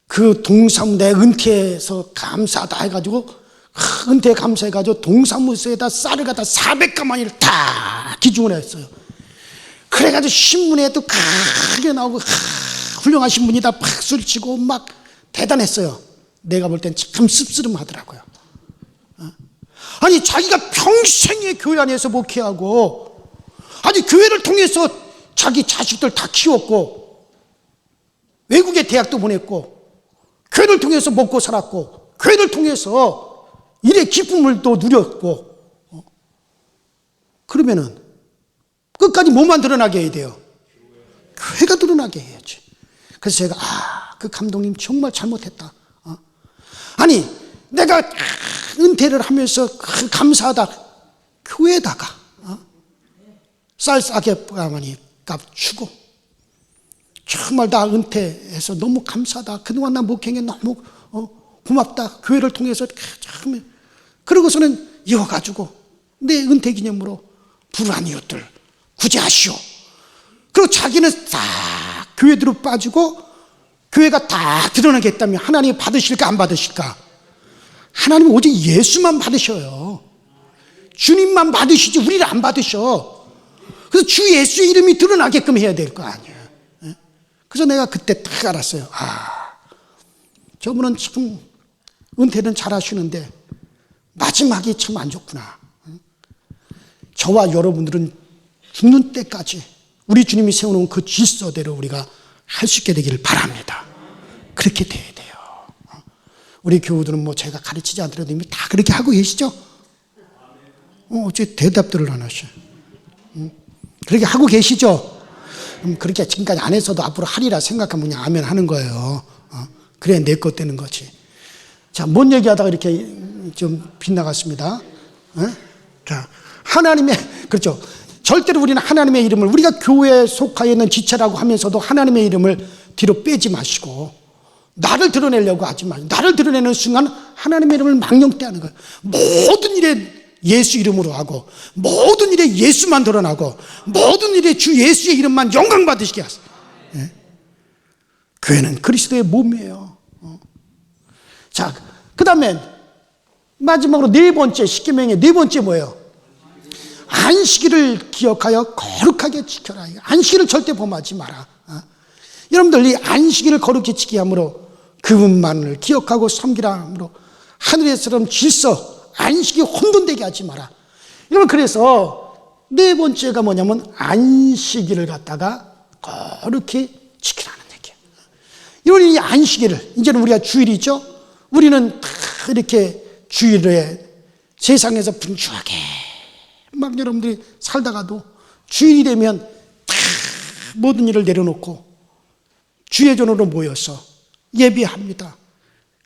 Speaker 1: 그 동사무 내 은퇴해서 감사하다 해가지고 은퇴 감사해가지고 동사무소에다 쌀을 갖다 400가마니를 다 기증을 했어요. 그래가지고 신문에도 크게 나오고 훌륭하신 분이다 박수를 치고 막 대단했어요. 내가 볼 땐 참 씁쓸하더라고요. 아니, 자기가 평생에 교회 안에서 목회하고, 아니 교회를 통해서 자기 자식들 다 키웠고, 외국에 대학도 보냈고, 교회를 통해서 먹고 살았고, 교회를 통해서 일의 기쁨을 또 누렸고, 그러면은 끝까지 뭐만 드러나게 해야 돼요? 교회가 드러나게 해야지. 그래서 제가 그 감독님 정말 잘못했다. 아니 내가 은퇴를 하면서 감사하다 교회에다가 쌀 싸게 가만히 값 주고, 정말 나 은퇴해서 너무 감사하다, 그동안 나 목회에 너무 고맙다, 교회를 통해서 참, 그러고서는 이어가지고 내 은퇴 기념으로 불우한 이웃들 구제하시오. 그리고 자기는 딱 교회들로 빠지고 교회가 다 드러나겠다면 하나님이 받으실까 안 받으실까? 하나님은 오직 예수만 받으셔요. 주님만 받으시지 우리를 안 받으셔. 그래서 주 예수의 이름이 드러나게끔 해야 될 거 아니에요. 그래서 내가 그때 딱 알았어요. 저분은 참 은퇴는 잘 하시는데 마지막이 참 안 좋구나. 저와 여러분들은 죽는 때까지 우리 주님이 세워놓은 그 질서대로 우리가 할 수 있게 되기를 바랍니다. 그렇게 돼야 돼요. 우리 교우들은 뭐 제가 가르치지 않더라도 이미 다 그렇게 하고 계시죠? 어째 대답들을 안 하셔? 그렇게 하고 계시죠? 그렇게 지금까지 안 했어도 앞으로 하리라 생각하면 그냥 아멘 하는 거예요. 그래 내 것 되는 거지. 자, 뭔 얘기하다가 이렇게 좀 빗나갔습니다. 자, 하나님의, 그렇죠. 절대로 우리는 하나님의 이름을, 우리가 교회에 속하여 있는 지체라고 하면서도 하나님의 이름을 뒤로 빼지 마시고 나를 드러내려고 하지 마시고, 나를 드러내는 순간 하나님의 이름을 망령되하는 거예요. 모든 일에 예수 이름으로 하고 모든 일에 예수만 드러나고 모든 일에 주 예수의 이름만 영광 받으시게 하세요. 교회는 그리스도의 몸이에요. 자, 그 다음에 마지막으로 네 번째, 십계명의 네 번째 뭐예요? 안식일을 기억하여 거룩하게 지켜라. 안식일을 절대 범하지 마라. 여러분들 이 안식일을 거룩히 지키게 함으로 그분만을 기억하고 섬기라 함으로 하늘에서럼 질서, 안식이 혼돈되게 하지 마라. 여러분, 그래서 네 번째가 뭐냐면 안식일을 갖다가 거룩히 지키라는 얘기예요. 여러분, 이 안식일을, 이제는 우리가 주일이죠. 우리는 다 이렇게 주일에 세상에서 분주하게 막 여러분들이 살다가도 주일이 되면 다 모든 일을 내려놓고 주의 전으로 모여서 예배합니다.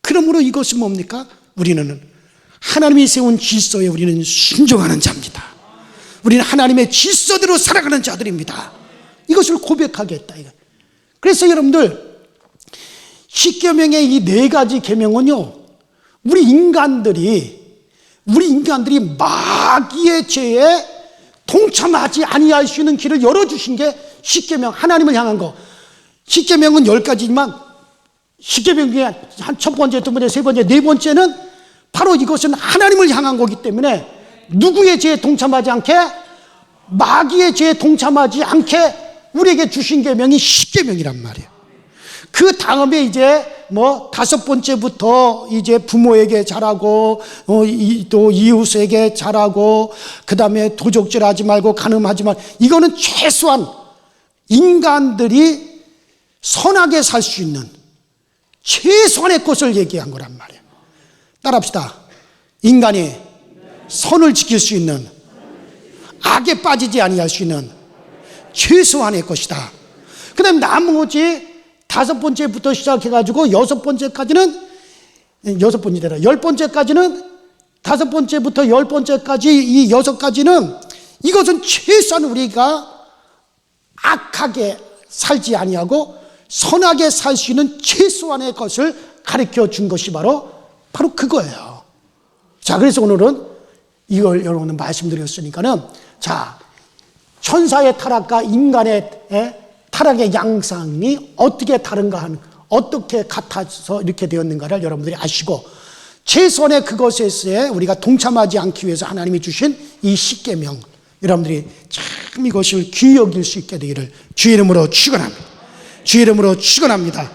Speaker 1: 그러므로 이것이 뭡니까? 우리는 하나님이 세운 질서에 우리는 순종하는 자입니다. 우리는 하나님의 질서대로 살아가는 자들입니다. 이것을 고백하겠다. 그래서 여러분들 십계명의 이 네 가지 계명은요, 우리 인간들이 마귀의 죄에 동참하지 아니할 수 있는 길을 열어주신 게 십계명, 하나님을 향한 거. 십계명은 10가지지만 십계명 중에 한 첫 번째, 두 번째, 세 번째, 네 번째는 바로 이것은 하나님을 향한 거기 때문에 누구의 죄에 동참하지 않게, 마귀의 죄에 동참하지 않게 우리에게 주신 계명이 십계명이란 말이에요. 그 다음에 이제 뭐 다섯 번째부터 이제 부모에게 잘하고 또 이웃에게 잘하고, 그 다음에 도적질하지 말고 간음하지 말고, 이거는 최소한 인간들이 선하게 살 수 있는 최소한의 것을 얘기한 거란 말이에요. 따라합시다. 인간이 선을 지킬 수 있는, 악에 빠지지 아니할 수 있는 최소한의 것이다. 그 다음에 나머지 다섯 번째부터 시작해가지고 여섯 번째까지는, 열 번째까지는, 다섯 번째부터 열 번째까지 이 여섯 가지는, 이것은 최소한 우리가 악하게 살지 아니하고 선하게 살 수 있는 최소한의 것을 가르쳐 준 것이 바로 그거예요. 자, 그래서 오늘은 이걸 여러분은 말씀드렸으니까는, 자, 천사의 타락과 인간의 타락의 양상이 어떻게 다른가 하는, 어떻게 같아서 이렇게 되었는가를 여러분들이 아시고, 최소한의 그것에 우리가 동참하지 않기 위해서 하나님이 주신 이 십계명, 여러분들이 참 이것을 귀히 여길 수 있게 되기를 주의 이름으로 축원합니다. 주의 이름으로 축원합니다.